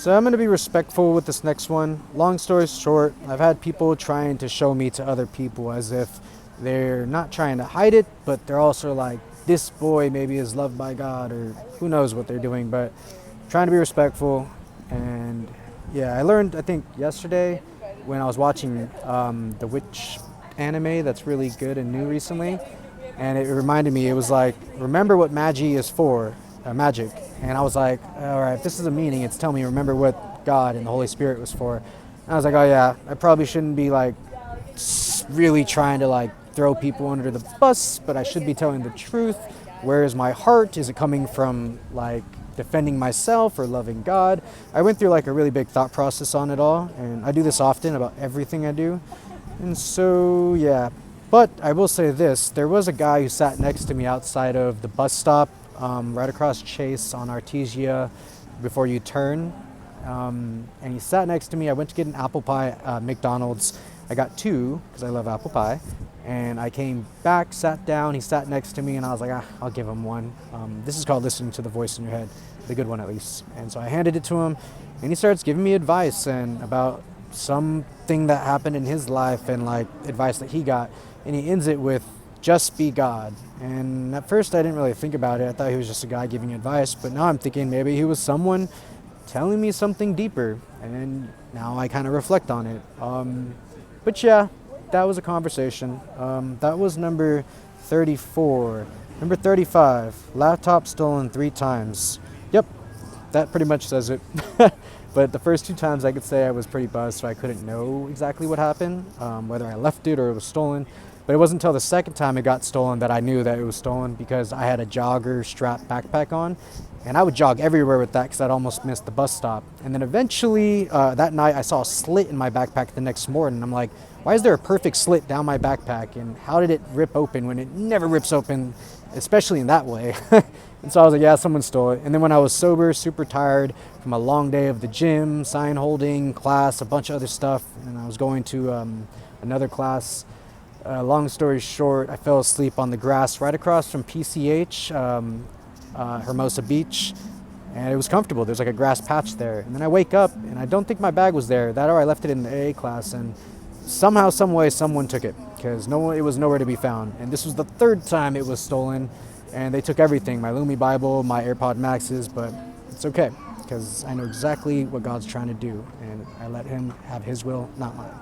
So I'm going to be respectful with this next one. Long story short, I've had people trying to show me to other people as if they're not trying to hide it, but they're also like, this boy maybe is loved by God, or who knows what they're doing, but trying to be respectful. And yeah, I learned, I think, yesterday when I was watching the Witch anime that's really good and new recently. And it reminded me, it was like, remember what Magi is for, magic. And I was like, all right, if this is a meaning, it's telling me remember what God and the Holy Spirit was for. And I was like, oh yeah, I probably shouldn't be like really trying to like throw people under the bus, but I should be telling the truth. Where is my heart? Is it coming from like defending myself or loving God? I went through like a really big thought process on it all, and I do this often about everything I do. And so, yeah. But I will say this, there was a guy who sat next to me outside of the bus stop, right across Chase on Artesia before you turn. And he sat next to me. I went to get an apple pie at McDonald's. I got two because I love apple pie. And I came back, sat down, he sat next to me, and I was like, I'll give him one. This is called listening to the voice in your head, the good one at least. And so I handed it to him, and he starts giving me advice and about something that happened in his life and like advice that he got. And he ends it with, just be God. And at first I didn't really think about it. I thought he was just a guy giving advice, but now I'm thinking maybe he was someone telling me something deeper. And now I kind of reflect on it. But yeah, that was a conversation. That was number 34. Number 35, laptop stolen 3 times. Yep, that pretty much says it. But the first 2 times I could say I was pretty buzzed, so I couldn't know exactly what happened, whether I left it or it was stolen. But it wasn't until the second time it got stolen that I knew that it was stolen, because I had a jogger strap backpack on, and I would jog everywhere with that because I'd almost missed the bus stop. And then eventually that night I saw a slit in my backpack the next morning. I'm like, why is there a perfect slit down my backpack, and how did it rip open when it never rips open, especially in that way? And so I was like, yeah, someone stole it. And then when I was sober, super tired from a long day of the gym, sign holding, class, a bunch of other stuff, and I was going to another class. Long story short, I fell asleep on the grass right across from PCH, Hermosa Beach, and it was comfortable. There's like a grass patch there. And then I wake up, and I don't think my bag was there. That or I left it in the AA class, and somehow, some way, someone took it, because it was nowhere to be found. And this was the 3rd time it was stolen, and they took everything, my Lumi Bible, my AirPod Maxes, but it's okay, because I know exactly what God's trying to do, and I let him have his will, not mine.